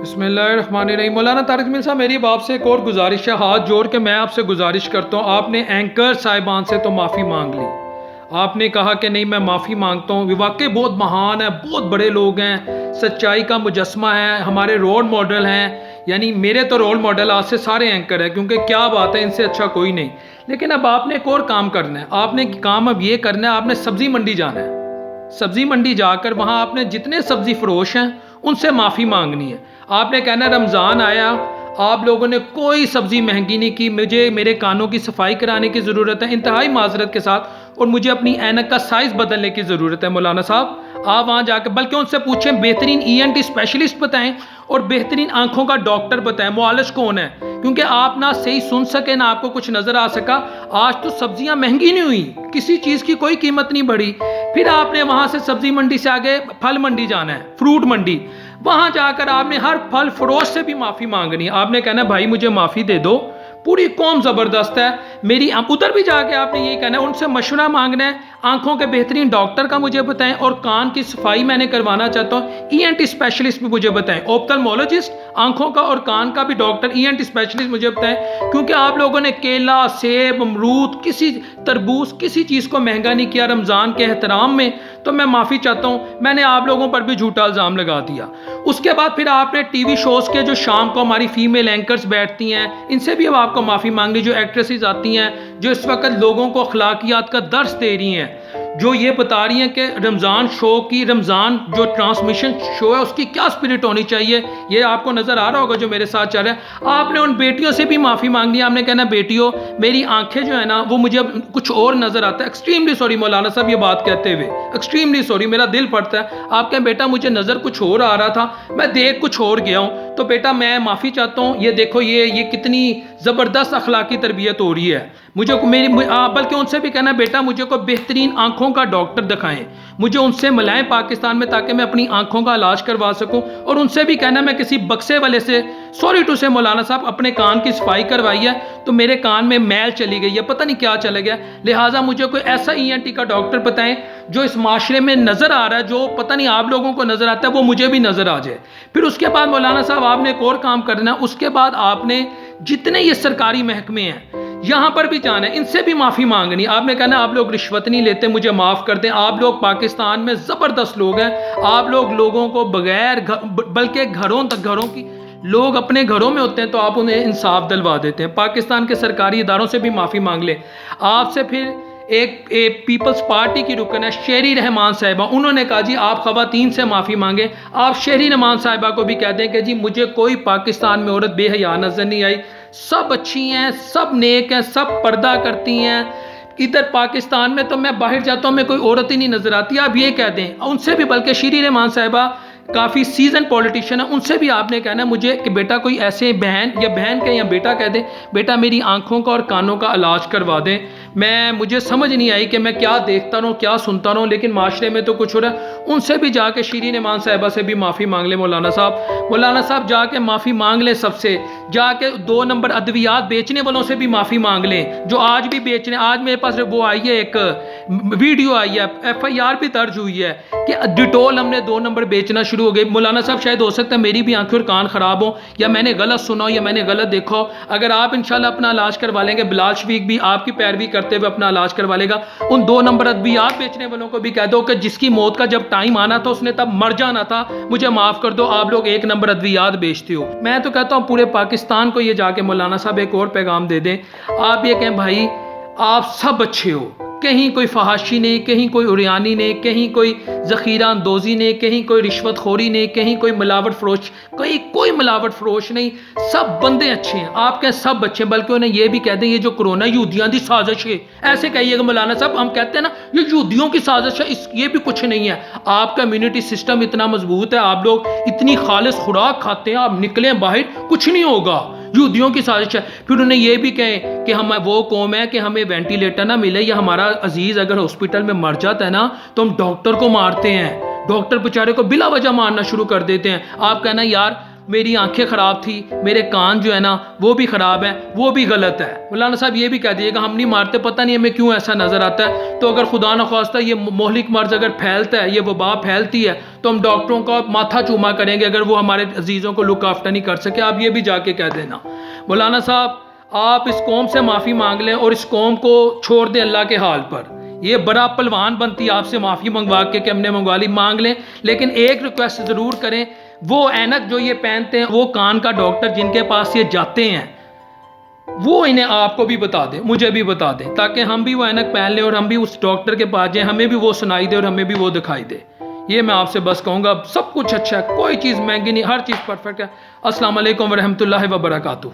بسم اللہ الرحمن الرحیم۔ مولانا طارق جمیل صاحب، میری اب آپ سے ایک اور گزارش ہے، ہاتھ جوڑ کے میں آپ سے گزارش کرتا ہوں۔ آپ نے اینکر صاحبان سے تو معافی مانگ لی، آپ نے کہا کہ نہیں میں معافی مانگتا ہوں، واقعی بہت مہان ہے، بہت بڑے لوگ ہیں، سچائی کا مجسمہ ہے، ہمارے رول ماڈل ہیں، یعنی میرے تو رول ماڈل آج سے سارے اینکر ہیں، کیونکہ کیا بات ہے، ان سے اچھا کوئی نہیں۔ لیکن اب آپ نے ایک اور کام کرنا ہے، آپ نے کام اب یہ کرنا ہے، آپ نے سبزی منڈی جانا ہے۔ سبزی منڈی جا کر وہاں آپ نے جتنے سبزی فروش ہیں ان سے معافی مانگنی ہے۔ آپ نے کہنا رمضان آیا، آپ لوگوں نے کوئی سبزی مہنگی نہیں کی، مجھے میرے کانوں کی صفائی کرانے کی ضرورت ہے انتہائی معذرت کے ساتھ، اور مجھے اپنی اینک کا سائز بدلنے کی ضرورت ہے۔ مولانا صاحب آپ وہاں جا کے بلکہ ان سے پوچھیں بہترین ENT اسپیشلسٹ بتائیں اور بہترین آنکھوں کا ڈاکٹر بتائیں، معالج کون ہے، کیونکہ آپ نہ صحیح سن سکے نہ آپ کو کچھ نظر آ سکا۔ آج تو سبزیاں مہنگی نہیں ہوئی، کسی چیز کی کوئی قیمت نہیں بڑھی۔ پھر آپ نے وہاں سے سبزی منڈی سے آگے پھل منڈی جانا ہے، فروٹ منڈی، وہاں جا کر آپ نے ہر پھل فروش سے بھی معافی مانگنی ہے۔ آپ نے کہنا بھائی مجھے معافی دے دو، پوری قوم زبردست ہے میری، ادھر بھی جا کے آپ نے یہی کہنا ہے، ان سے مشورہ مانگنا ہے، آنکھوں کے بہترین ڈاکٹر کا مجھے بتائیں، اور کان کی صفائی میں نے کروانا چاہتا ہوں، ENT اسپیشلسٹ بھی مجھے بتائیں، اوپتھلمولوجسٹ آنکھوں کا اور کان کا بھی ڈاکٹر ENT اسپیشلسٹ مجھے بتائیں، کیونکہ آپ لوگوں نے کیلا، سیب، امرود، کسی تربوز، کسی چیز کو مہنگا نہیں کیا رمضان کے احترام میں، تو میں معافی چاہتا ہوں، میں نے آپ لوگوں پر بھی جھوٹا الزام لگا دیا۔ اس کے بعد پھر آپ نے ٹی وی شوز کے جو شام کو ہماری فیمیل اینکرز بیٹھتی ہیں ان سے بھی اب آپ کو معافی مانگی، جو ایکٹریسز آتی ہیں جو اس وقت لوگوں کو اخلاقیات کا درس دے رہی ہیں، جو یہ بتا رہی ہیں کہ رمضان شو کی، رمضان جو ٹرانسمیشن شو ہے اس کی کیا اسپرٹ ہونی چاہیے، یہ آپ کو نظر آ رہا ہوگا جو میرے ساتھ چل رہا ہے۔ آپ نے ان بیٹیوں سے بھی معافی مانگنی ہے، آپ نے کہنا بیٹیوں میری آنکھیں جو ہے نا وہ مجھے اب کچھ اور نظر آتا ہے، ایکسٹریملی سوری مولانا صاحب یہ بات کہتے ہوئے، ایکسٹریملی سوری، میرا دل پڑتا ہے۔ آپ کہیں بیٹا مجھے نظر کچھ اور آ رہا تھا، میں دیکھ کچھ اور گیا ہوں، تو بیٹا میں معافی چاہتا ہوں، یہ دیکھو یہ کتنی زبردست اخلاقی تربیت ہو رہی ہے، مجھے بلکہ ان سے بھی کہنا بیٹا مجھے کوئی بہترین آنکھوں کا ڈاکٹر دکھائیں، مجھے ان سے ملائیں پاکستان میں تاکہ میں اپنی آنکھوں کا علاج کروا سکوں، اور ان سے بھی کہنا میں کسی بکسے والے سے سوری ٹو سے مولانا صاحب اپنے کان کی صفائی کروائی ہے تو میرے کان میں میل چلی گئی ہے، پتہ نہیں کیا چلا گیا، لہٰذا مجھے کوئی ایسا ENT کا ڈاکٹر بتائیں جو اس معاشرے میں نظر آ رہا ہے، جو پتہ نہیں آپ لوگوں کو نظر آتا ہے وہ مجھے بھی نظر آ جائے۔ پھر اس کے بعد مولانا صاحب آپ نے ایک اور کام کرنا ہے، اس کے بعد آپ نے جتنے یہ سرکاری محکمے ہیں یہاں پر بھی جانا ہے، ان سے بھی معافی مانگنی۔ آپ نے کہنا آپ لوگ رشوت نہیں لیتے، مجھے معاف کر دیں، آپ لوگ پاکستان میں زبردست لوگ ہیں، آپ لوگ لوگوں کو بغیر بلکہ گھروں کی لوگ اپنے گھروں میں ہوتے ہیں تو آپ انہیں انصاف دلوا دیتے ہیں۔ پاکستان کے سرکاری اداروں سے بھی معافی مانگ لیں۔ آپ سے پھر ایک پیپلز پارٹی کی رکن ہے شہری رحمان صاحبہ، انہوں نے کہا جی آپ خواتین سے معافی مانگیں، آپ شہری رحمان صاحبہ کو بھی کہہ دیں کہ جی مجھے کوئی پاکستان میں عورت بے حیا نظر نہیں آئی، سب اچھی ہیں، سب نیک ہیں، سب پردہ کرتی ہیں، ادھر پاکستان میں تو میں باہر جاتا ہوں میں کوئی عورت ہی نہیں نظر آتی، آپ یہ کہہ دیں ان سے بھی۔ بلکہ شہری رحمان صاحبہ کافی سیزن پولیٹیشین ہے، ان سے بھی آپ نے کہنا ہے مجھے کہ بیٹا کوئی ایسے بہن کہیں یا بیٹا کہہ دیں بیٹا میری آنکھوں کا اور کانوں کا علاج کروا دیں، مجھے سمجھ نہیں آئی کہ میں کیا دیکھتا رہوں کیا سنتا رہوں، لیکن معاشرے میں تو کچھ ہو رہا ہے، ان سے بھی جا کے شیرین امان صاحبہ سے بھی معافی مانگ لیں۔ مولانا صاحب جا کے معافی مانگ لیں، سب سے جا کے 2 نمبر ادویات بیچنے والوں سے بھی معافی مانگ لیں جو آج بھی بیچ رہے ہیں۔ آج میرے پاس وہ آئی ہے، ایک ویڈیو آئی ہے، FIR بھی درج ہوئی ہے کہ ڈیٹول ہم نے 2 نمبر بیچنا شروع ہو گئے۔ مولانا صاحب شاید ہو سکتا ہے میری بھی آنکھیں اور کان خراب ہوں، یا میں نے غلط سنا ہو، یا میں نے غلط دیکھا ہو، اگر آپ انشاءاللہ اپنا علاج کروا لیں گے، بلال شفیق بھی آپ کی پیروی کرتے ہوئے اپنا علاج کروا لے گا، ان 2 نمبر ادویات بیچنے والوں کو بھی کہہ دو کہ جس کی موت کا جب ٹائم آنا تھا اس نے تب مر جانا تھا، مجھے معاف کر دو، آپ لوگ 1 نمبر ادویات بیچتے ہو۔ میں تو کہتا ہوں پورے پاکستان کو یہ جا کے مولانا صاحب ایک اور پیغام دے دیں، آپ یہ کہیں بھائی آپ سب اچھے ہو، کہیں کوئی فحاشی نہیں، کہیں کوئی عریانی نہیں، کہیں کوئی ذخیرہ اندوزی نہیں، کہیں کوئی رشوت خوری نہیں، کہیں کوئی ملاوٹ فروش، کوئی ملاوٹ فروش نہیں، سب بندے اچھے ہیں، آپ کہیں سب اچھے ہیں۔ بلکہ انہیں یہ بھی کہہ دیں یہ جو کرونا یہودیاں دی سازش ہے، ایسے کہیے گا مولانا صاحب، ہم کہتے ہیں نا یہ یہودیوں کی سازش ہے، یہ بھی کچھ نہیں ہے، آپ کا امیونٹی سسٹم اتنا مضبوط ہے، آپ لوگ اتنی خالص خوراک کھاتے ہیں، آپ نکلیں باہر کچھ نہیں ہوگا، یہودیوں کی سازش ہے۔ پھر انہیں یہ بھی کہیں کہ ہم وہ قوم ہے کہ ہمیں وینٹیلیٹر نہ ملے، یا ہمارا عزیز اگر ہاسپٹل میں مر جاتا ہے نا تو ہم ڈاکٹر کو مارتے ہیں، ڈاکٹر بیچارے کو بلا وجہ مارنا شروع کر دیتے ہیں۔ آپ کہنا یار میری آنکھیں خراب تھی، میرے کان جو ہے نا وہ بھی خراب ہیں، وہ بھی غلط ہے۔ مولانا صاحب یہ بھی کہہ دیجیے گا ہم نہیں مارتے، پتہ نہیں ہمیں کیوں ایسا نظر آتا ہے۔ تو اگر خدا نخواستہ یہ مہلک مرض اگر پھیلتا ہے، یہ وبا پھیلتی ہے، تو ہم ڈاکٹروں کا ماتھا چوما کریں گے اگر وہ ہمارے عزیزوں کو لک آفٹر نہیں کر سکے۔ آپ یہ بھی جا کے کہہ دینا۔ مولانا صاحب آپ اس قوم سے معافی مانگ لیں اور اس قوم کو چھوڑ دیں اللہ کے حال پر۔ یہ بڑا پلوان بنتی آپ سے معافی منگوا کے کہ ہم نے منگوا لی، مانگ لیں، لیکن ایک ریکویسٹ ضرور کریں، وہ اینک جو یہ پہنتے ہیں، وہ کان کا ڈاکٹر جن کے پاس یہ جاتے ہیں، وہ انہیں آپ کو بھی بتا دیں، مجھے بھی بتا دیں، تاکہ ہم بھی وہ اینک پہن لیں اور ہم بھی اس ڈاکٹر کے پاس جائیں، ہمیں بھی وہ سنائی دے اور ہمیں بھی وہ دکھائی دے۔ یہ میں آپ سے بس کہوں گا، سب کچھ اچھا ہے، کوئی چیز مہنگی نہیں، ہر چیز پرفیکٹ ہے۔ السلام علیکم ورحمۃ اللہ وبرکاتہ۔